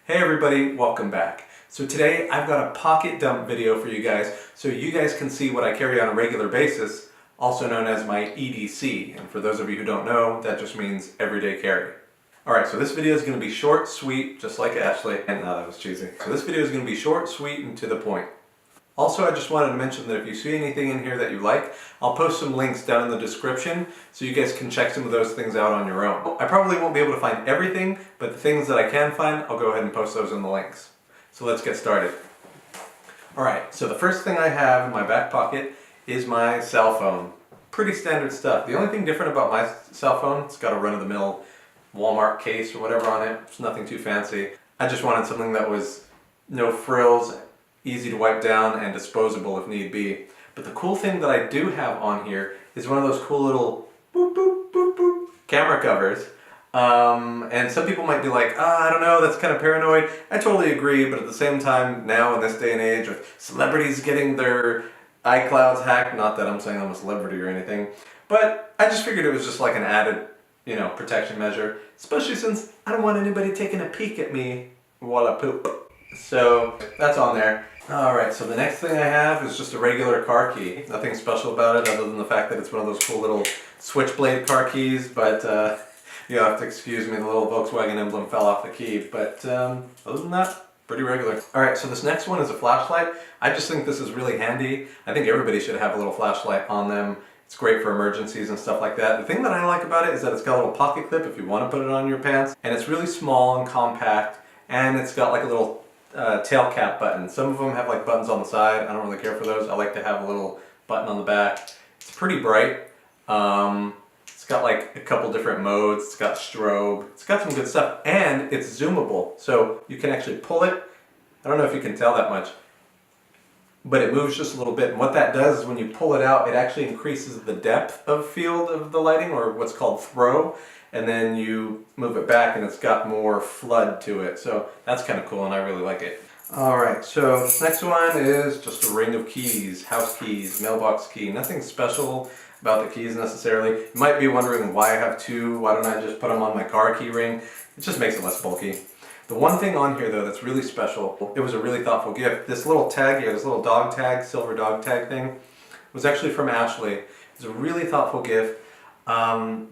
Hey everybody, welcome back. So today I've got a pocket dump video for you guys so you guys can see what I carry on a regular basis, also known as my EDC. And for those of you who don't know, that just means everyday carry. Alright, so this video is going to be short, sweet, just like Ashley. And no, that was cheesy. So this video is going to be short, sweet, and to the point. Also, I just wanted to mention that if you see anything in here that you like, I'll post some links down in the description so you guys can check some of those things out on your own. I probably won't be able to find everything, but the things that I can find, I'll go ahead and post those in the links. So let's get started. Alright, so the first thing I have in my back pocket is my cell phone. Pretty standard stuff. The only thing different about my cell phone, it's got a run-of-the-mill Walmart case or whatever on it. It's nothing too fancy. I just wanted something that was no frills, easy to wipe down, and disposable if need be. But the cool thing that I do have on here is one of those cool little boop boop boop boop camera covers. And some people might be like, I don't know, that's kind of paranoid. I totally agree, but at the same time, now in this day and age with celebrities getting their iClouds hacked, not that I'm saying I'm a celebrity or anything, but I just figured it was just like an added, protection measure, especially since I don't want anybody taking a peek at me while I poop. So that's on there. Alright, so the next thing I have is just a regular car key. Nothing special about it other than the fact that it's one of those cool little switchblade car keys, but you'll have to excuse me, the little Volkswagen emblem fell off the key, but other than that, pretty regular. Alright, so this next one is a flashlight. I just think this is really handy. I think everybody should have a little flashlight on them. It's great for emergencies and stuff like that. The thing that I like about it is that it's got a little pocket clip if you want to put it on your pants, and it's really small and compact, and it's got like a little tail cap button. Some of them have like buttons on the side. I don't really care for those. I like to have a little button on the back. It's pretty bright. It's got like a couple different modes. It's got strobe. It's got some good stuff, and it's zoomable. So you can actually pull it. I don't know if you can tell that much, but it moves just a little bit. And what that does is when you pull it out, it actually increases the depth of field of the lighting, or what's called throw. And then you move it back and it's got more flood to it. So that's kind of cool and I really like it. Alright, so this next one is just a ring of keys, house keys, mailbox key. Nothing special about the keys necessarily. You might be wondering why I have two, why don't I just put them on my car key ring? It just makes it less bulky. The one thing on here though that's really special, it was a really thoughtful gift. This little tag here, this little dog tag, silver dog tag thing, was actually from Ashley. It's a really thoughtful gift.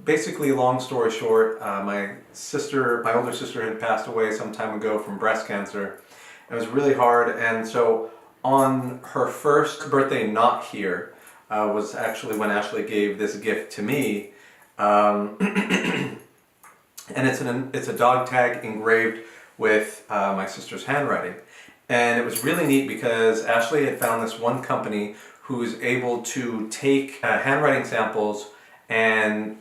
Basically, long story short, my older sister had passed away some time ago from breast cancer. It was really hard, and so on her first birthday not here was actually when Ashley gave this gift to me. And it's a dog tag engraved with my sister's handwriting. And it was really neat because Ashley had found this one company who's able to take handwriting samples and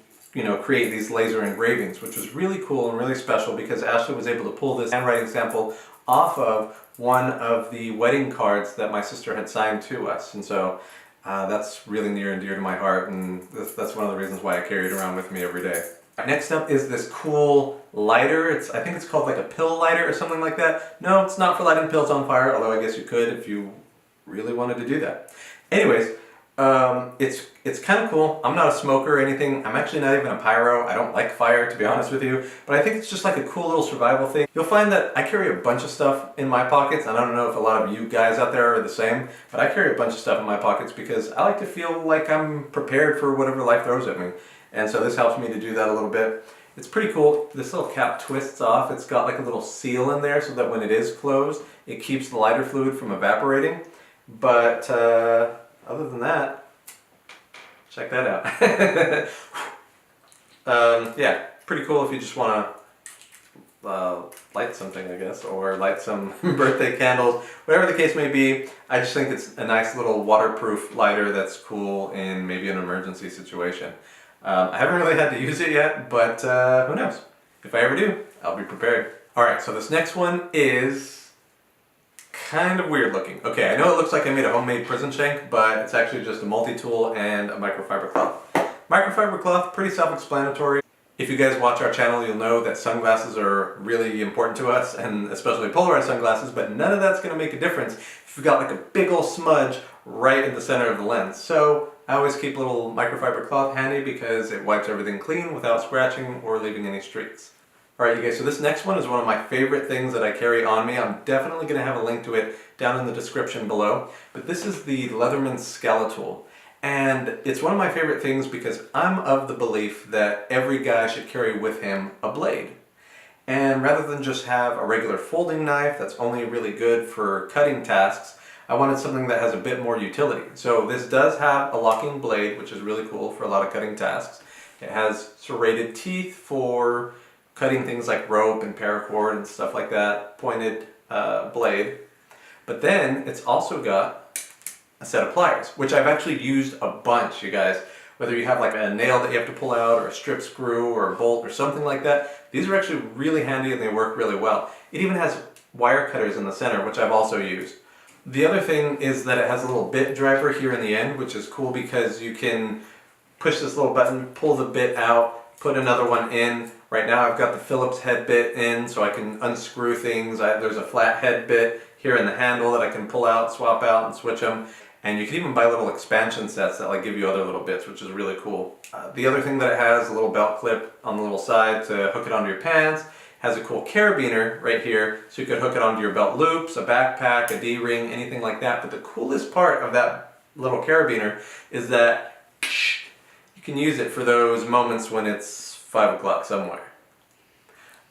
create these laser engravings, which was really cool and really special because Ashley was able to pull this handwriting sample off of one of the wedding cards that my sister had signed to us. And so that's really near and dear to my heart, and that's one of the reasons why I carry it around with me every day. Next up is this cool lighter. I think it's called like a pill lighter or something like that. No, it's not for lighting pills on fire, although I guess you could if you really wanted to do that. Anyways, it's kind of cool. I'm not a smoker or anything. I'm actually not even a pyro. I don't like fire, to be honest with you, but I think it's just like a cool little survival thing. You'll find that I carry a bunch of stuff in my pockets, and I don't know if a lot of you guys out there are the same, but I carry a bunch of stuff in my pockets because I like to feel like I'm prepared for whatever life throws at me. And so this helps me to do that a little bit. It's pretty cool. This little cap twists off. It's got like a little seal in there so that when it is closed, it keeps the lighter fluid from evaporating. But other than that, check that out. Yeah, pretty cool if you just want to light something, I guess, or light some birthday candles, whatever the case may be. I just think it's a nice little waterproof lighter that's cool in maybe an emergency situation. I haven't really had to use it yet, but who knows? If I ever do, I'll be prepared. Alright, so this next one is kind of weird looking. Okay, I know it looks like I made a homemade prison shank, but it's actually just a multi-tool and a microfiber cloth. Microfiber cloth, pretty self-explanatory. If you guys watch our channel, you'll know that sunglasses are really important to us, and especially polarized sunglasses, but none of that's going to make a difference if you've got like a big old smudge right in the center of the lens. So I always keep a little microfiber cloth handy because it wipes everything clean without scratching or leaving any streaks. Alright you guys, so this next one is one of my favorite things that I carry on me. I'm definitely going to have a link to it down in the description below. But this is the Leatherman Skeletool. And it's one of my favorite things because I'm of the belief that every guy should carry with him a blade. And rather than just have a regular folding knife that's only really good for cutting tasks, I wanted something that has a bit more utility. So this does have a locking blade, which is really cool for a lot of cutting tasks. It has serrated teeth for cutting things like rope and paracord and stuff like that, pointed blade. But then it's also got a set of pliers, which I've actually used a bunch, you guys. Whether you have like a nail that you have to pull out or a strip screw or a bolt or something like that, these are actually really handy and they work really well. It even has wire cutters in the center, which I've also used. The other thing is that it has a little bit driver here in the end, which is cool because you can push this little button, pull the bit out, put another one in. Right now I've got the Phillips head bit in so I can unscrew things. There's a flat head bit here in the handle that I can pull out, swap out, and switch them. And you can even buy little expansion sets that like give you other little bits, which is really cool. The other thing that it has, a little belt clip on the little side to hook it onto your pants. Has a cool carabiner right here, so you could hook it onto your belt loops, a backpack, a D-ring, anything like that. But the coolest part of that little carabiner is that you can use it for those moments when it's 5 o'clock somewhere.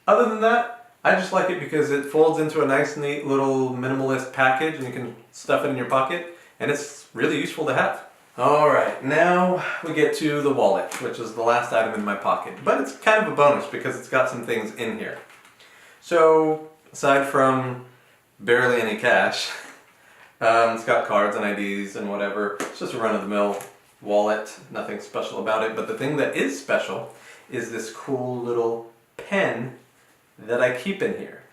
Other than that, I just like it because it folds into a nice, neat little minimalist package and you can stuff it in your pocket, and it's really useful to have. Alright, now we get to the wallet, which is the last item in my pocket. But it's kind of a bonus because it's got some things in here. So, aside from barely any cash, it's got cards and IDs and whatever. It's just a run-of-the-mill wallet, nothing special about it. But the thing that is special is this cool little pen that I keep in here.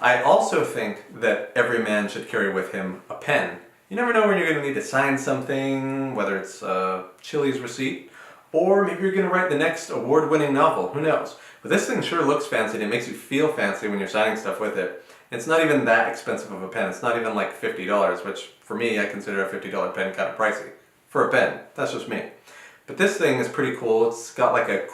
I also think that every man should carry with him a pen. You never know when you're going to need to sign something, whether it's a Chili's receipt, or maybe you're going to write the next award-winning novel, who knows. But this thing sure looks fancy and it makes you feel fancy when you're signing stuff with it. It's not even that expensive of a pen, it's not even like $50, which for me I consider a $50 pen kind of pricey. For a pen, that's just me. But this thing is pretty cool. It's got like a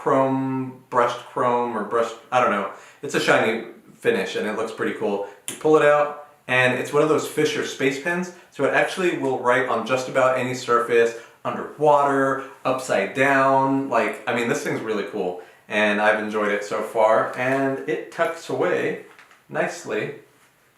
brushed chrome or brushed, I don't know. It's a shiny finish and it looks pretty cool. You pull it out, and it's one of those Fisher space pens, so it actually will write on just about any surface, underwater, upside down. Like, I mean, this thing's really cool, and I've enjoyed it so far, and it tucks away nicely.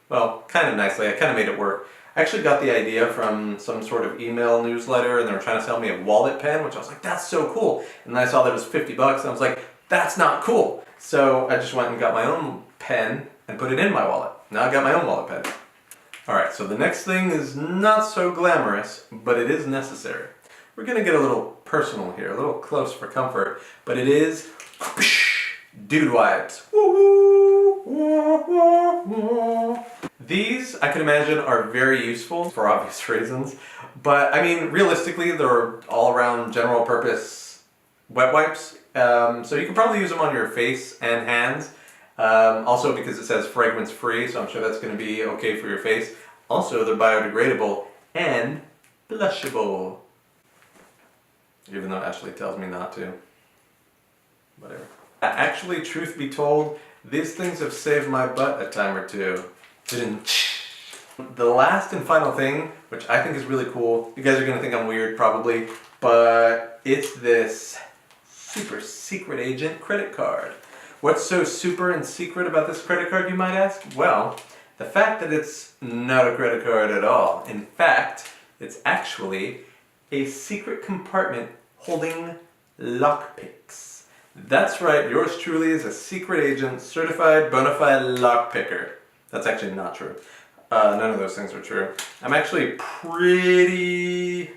Well, kind of nicely. I kind of made it work. I actually got the idea from some sort of email newsletter, and they were trying to sell me a wallet pen, which I was like, that's so cool. And then I saw that it was $50, and I was like, that's not cool. So I just went and got my own pen and put it in my wallet. Now I've got my own wallet pen. Alright, so the next thing is not so glamorous, but it is necessary. We're going to get a little personal here, a little close for comfort, but it is dude wipes. These, I can imagine, are very useful for obvious reasons, but I mean, realistically, they're all-around general purpose wet wipes, so you can probably use them on your face and hands. Also because it says fragrance free, so I'm sure that's going to be okay for your face. Also, they're biodegradable and blushable. Even though Ashley tells me not to. Whatever. Actually, truth be told, these things have saved my butt a time or two. The last and final thing, which I think is really cool, you guys are going to think I'm weird probably, but it's this super secret agent credit card. What's so super and secret about this credit card, you might ask? Well, the fact that it's not a credit card at all. In fact, it's actually a secret compartment holding lockpicks. That's right, yours truly is a secret agent, certified bona fide lockpicker. That's actually not true. None of those things are true. I'm actually pretty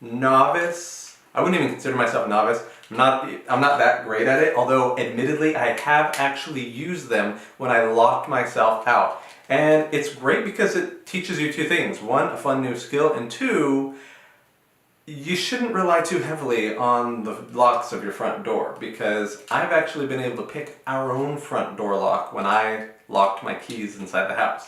novice. I wouldn't even consider myself a novice. I'm not that great at it, although admittedly I have actually used them when I locked myself out. And it's great because it teaches you two things. One, a fun new skill, and two, you shouldn't rely too heavily on the locks of your front door, because I've actually been able to pick our own front door lock when I locked my keys inside the house.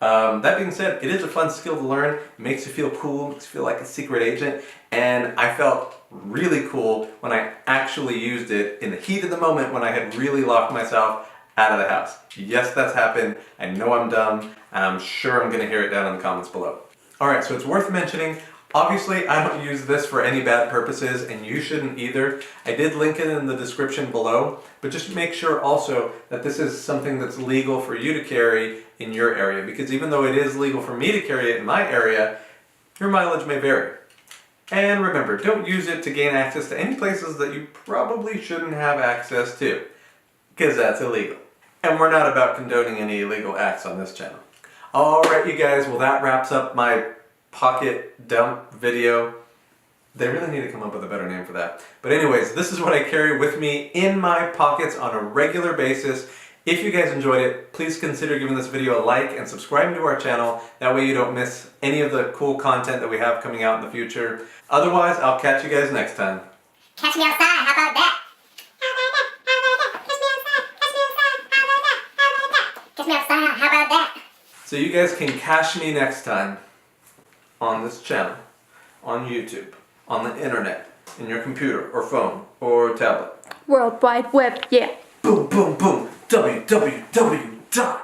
That being said, it is a fun skill to learn. It makes you feel cool, makes you feel like a secret agent, and I felt really cool when I actually used it in the heat of the moment when I had really locked myself out of the house. Yes, that's happened. I know I'm dumb, and I'm sure I'm gonna hear it down in the comments below. Alright, so it's worth mentioning, obviously I don't use this for any bad purposes, and you shouldn't either. I did link it in the description below, but just make sure also that this is something that's legal for you to carry in your area, because even though it is legal for me to carry it in my area, your mileage may vary. And remember, don't use it to gain access to any places that you probably shouldn't have access to, because that's illegal. And we're not about condoning any illegal acts on this channel. Alright you guys, well that wraps up my pocket dump video. They really need to come up with a better name for that. But anyways, this is what I carry with me in my pockets on a regular basis. If you guys enjoyed it, please consider giving this video a like and subscribing to our channel. That way you don't miss any of the cool content that we have coming out in the future. Otherwise, I'll catch you guys next time. Catch me outside, how about that? Catch me outside, how about that? So you guys can catch me next time on this channel, on YouTube, on the internet, in your computer or phone or tablet. World Wide Web, yeah. Boom, boom, boom. www.